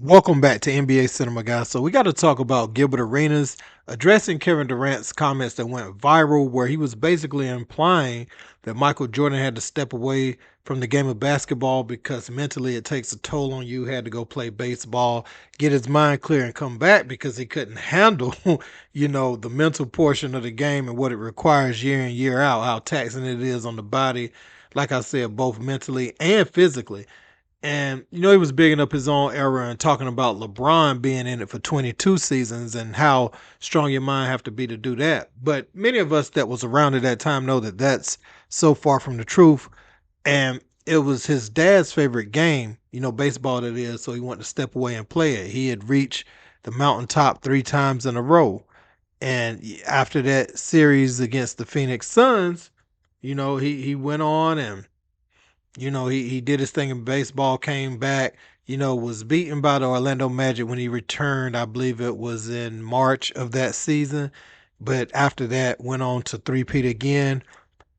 Welcome back to NBA Cinema, guys. So we got to talk about Gilbert Arenas addressing Kevin Durant's comments that went viral, where he was basically implying that Michael Jordan had to step away from the game of basketball because mentally it takes a toll on you. Had to go play baseball, get his mind clear, and come back because he couldn't handle, the mental portion of the game and what it requires year in year out, how taxing it is on the body. Like I said, both mentally and physically. And he was bigging up his own era and talking about LeBron being in it for 22 seasons and how strong your mind have to be to do that. But many of us that was around at that time know that that's so far from the truth. And it was his dad's favorite game, baseball that is, so he wanted to step away and play it. He had reached the mountaintop 3 times in a row. And after that series against the Phoenix Suns, he went on and he did his thing in baseball, came back, was beaten by the Orlando Magic when he returned. I believe it was in March of that season. But after that, went on to three-peat again.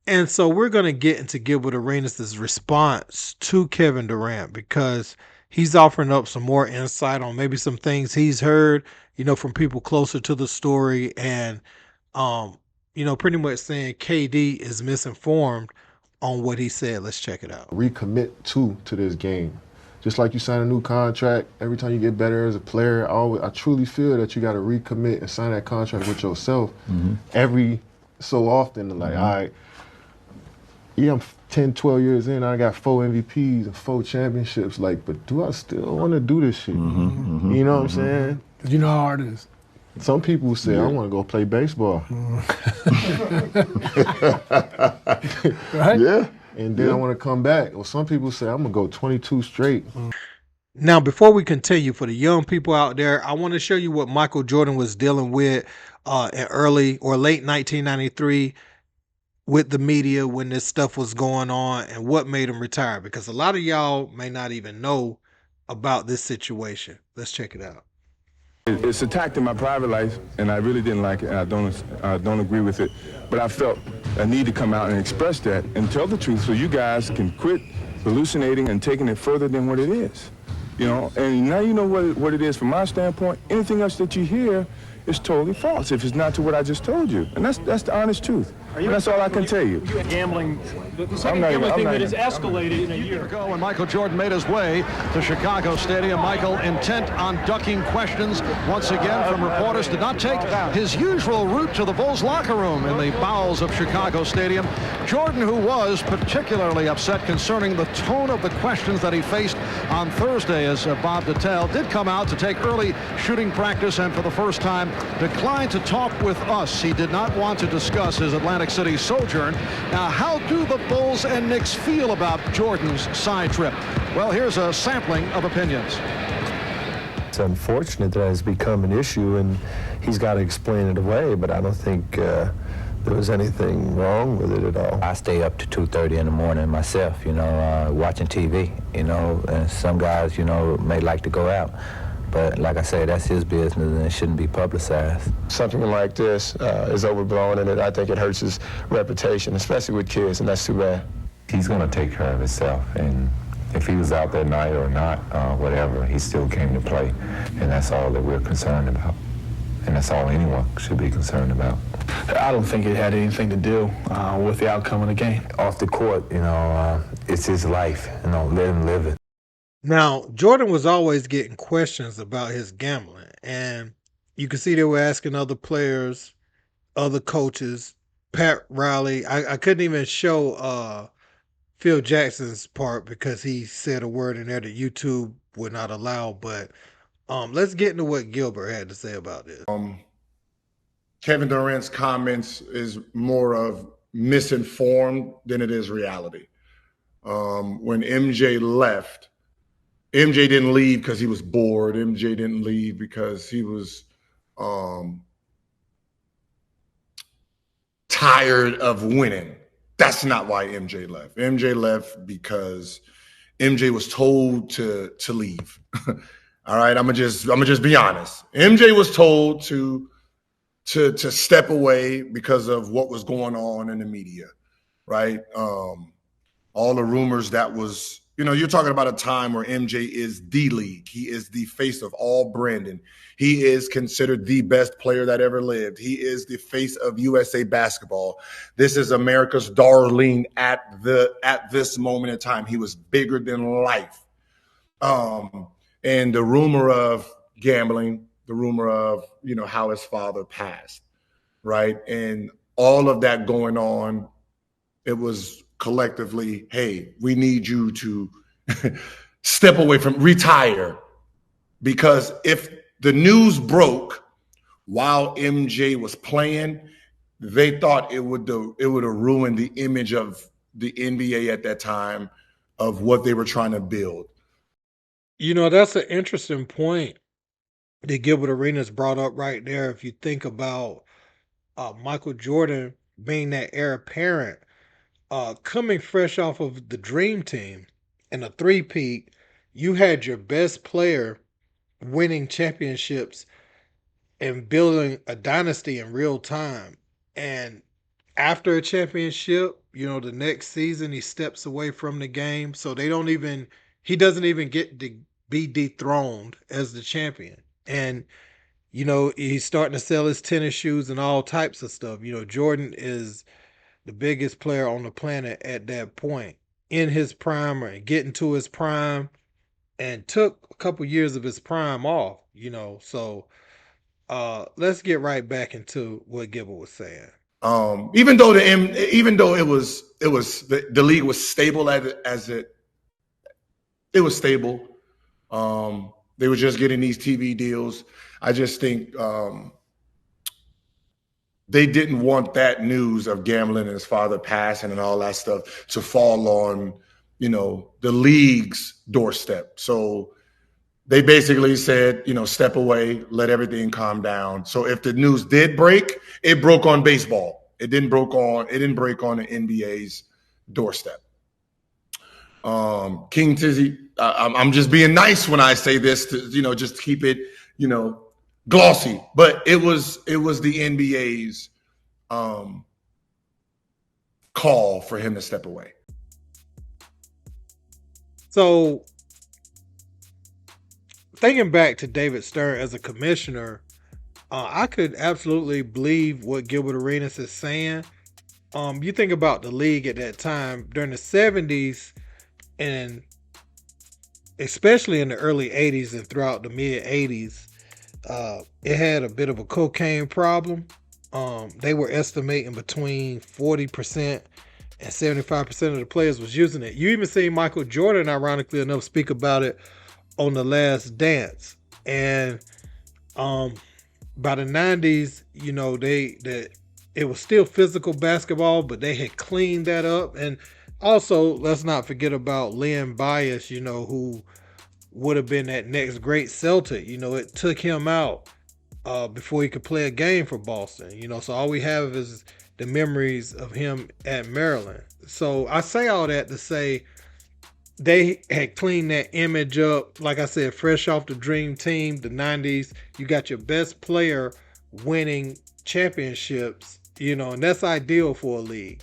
And so we're going to get into Gilbert Arenas' response to Kevin Durant because he's offering up some more insight on maybe some things he's heard, from people closer to the story and, pretty much saying KD is misinformed on what he said. Let's check it out. Recommit to this game. Just like you sign a new contract, every time you get better as a player, I truly feel that you got to recommit and sign that contract with yourself every so often. Like, all right, yeah, I'm 10, 12 years in, I got 4 MVPs and 4 championships. Like, but do I still want to do this shit? You know what I'm saying? You know how hard it is. Some people say, I want to go play baseball. Right? Yeah. And then I want to come back. Or some people say, I'm going to go 22 straight. Now, before we continue, for the young people out there, I want to show you what Michael Jordan was dealing with in early or late 1993 with the media when this stuff was going on and what made him retire. Because a lot of y'all may not even know about this situation. Let's check it out. It's attacked in my private life, and I really didn't like it, and I don't agree with it. But I felt a need to come out and express that and tell the truth so you guys can quit hallucinating and taking it further than what it is. And now you know what it is from my standpoint. Anything else that you hear is totally false if it's not to what I just told you. And that's the honest truth. And that's all I can tell you. Gambling, the second gambling thing that has escalated in a year ago when Michael Jordan made his way to Chicago Stadium. Michael, intent on ducking questions once again from reporters, did not take his usual route to the Bulls locker room in the bowels of Chicago Stadium. Jordan, who was particularly upset concerning the tone of the questions that he faced on Thursday, as Bob Detail did come out to take early shooting practice and for the first time declined to talk with us. He did not want to discuss his Atlantic City sojourn. Now, how do the Bulls and Knicks feel about Jordan's side trip? Well, here's a sampling of opinions. It's unfortunate that it has become an issue, and he's got to explain it away, but I don't think there was anything wrong with it at all. I stay up to 2:30 in the morning myself, watching TV, and some guys, may like to go out. But like I say, that's his business and it shouldn't be publicized. Something like this is overblown, and I think it hurts his reputation, especially with kids, and that's too bad. He's going to take care of himself, and if he was out that night or not, whatever, he still came to play, and that's all that we're concerned about. And that's all anyone should be concerned about. I don't think it had anything to do with the outcome of the game. Off the court, it's his life, let him live it. Now, Jordan was always getting questions about his gambling, and you can see they were asking other players, other coaches, Pat Riley. I couldn't even show Phil Jackson's part because he said a word in there that YouTube would not allow, but let's get into what Gilbert had to say about this. Kevin Durant's comments is more of misinformed than it is reality. When MJ left, MJ didn't leave because he was bored. MJ didn't leave because he was tired of winning. That's not why MJ left. MJ left because MJ was told to leave. All right, I'm gonna just be honest. MJ was told to step away because of what was going on in the media, right? All the rumors that was you're talking about a time where MJ is the league. He is the face of all Brandon. He is considered the best player that ever lived. He is the face of USA basketball. This is America's darling at this moment in time. He was bigger than life. And the rumor of gambling, the rumor of, how his father passed, right? And all of that going on, it was collectively, hey, we need you to step away from, retire. Because if the news broke while MJ was playing, they thought it would have ruined the image of the NBA at that time of what they were trying to build. That's an interesting point that Gilbert Arenas brought up right there. If you think about Michael Jordan being that heir apparent, coming fresh off of the Dream Team and a three-peat, you had your best player winning championships and building a dynasty in real time. And after a championship, the next season he steps away from the game. So he doesn't even get to be dethroned as the champion. And, he's starting to sell his tennis shoes and all types of stuff. Jordan is the biggest player on the planet at that point in his prime or getting to his prime, and took a couple years of his prime off, So let's get right back into what Gilbert was saying. Even though it was the league was stable it was stable. They were just getting these TV deals. I just think they didn't want that news of gambling and his father passing and all that stuff to fall on, the league's doorstep. So they basically said, step away, let everything calm down. So if the news did break, it broke on baseball. It didn't break on the NBA's doorstep. King Tizzy, I'm just being nice when I say this to, just to keep it, glossy, but it was the NBA's call for him to step away. So thinking back to David Stern as a commissioner, I could absolutely believe what Gilbert Arenas is saying. You think about the league at that time during the 70s and especially in the early 80s and throughout the mid 80s, it had a bit of a cocaine problem. They were estimating between 40% and 75% of the players was using it. You even see Michael Jordan, ironically enough, speak about it on The Last Dance. And by the 90s, it was still physical basketball, but they had cleaned that up. And also, let's not forget about Len Bias, who would have been that next great Celtic. It took him out before he could play a game for Boston. So all we have is the memories of him at Maryland. So I say all that to say they had cleaned that image up. Like I said, fresh off the Dream Team, the 90s, you got your best player winning championships, and that's ideal for a league.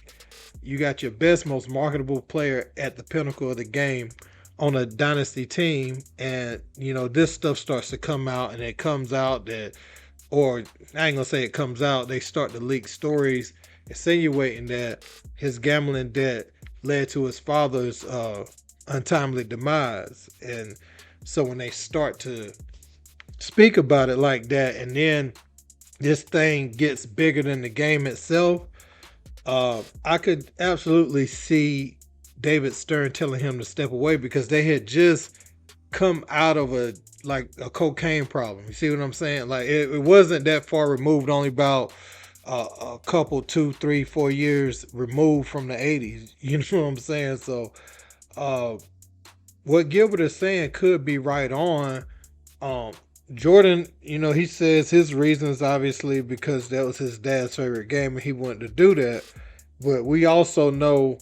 You got your best, most marketable player at the pinnacle of the game on a dynasty team, and this stuff starts to come out, and it comes out that, or I ain't gonna say it comes out, they start to leak stories insinuating that his gambling debt led to his father's untimely demise. And so when they start to speak about it like that, and then this thing gets bigger than the game itself, I could absolutely see David Stern telling him to step away, because they had just come out of a cocaine problem. You see what I'm saying? Like it wasn't that far removed, only about a couple, 2, 3, 4 years removed from the 80s. You know what I'm saying? So what Gilbert is saying could be right on. Jordan, he says his reasons, obviously, because that was his dad's favorite game and he wanted to do that. But we also know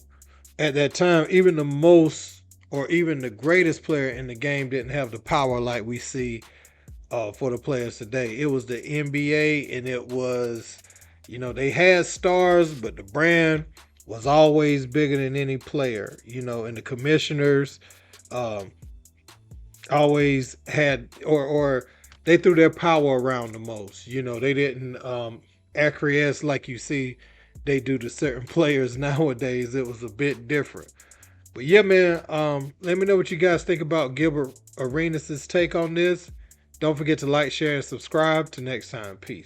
at that time, even the most or even the greatest player in the game didn't have the power like we see for the players today. It was the NBA, and it was, they had stars, but the brand was always bigger than any player, and the commissioners, um, always had, or they threw their power around the most. You know, they didn't acquiesce like you see they do to certain players nowadays. It was a bit different. But yeah, man, let me know what you guys think about Gilbert Arenas' take on this. Don't forget to like, share, and subscribe. Till next time, peace.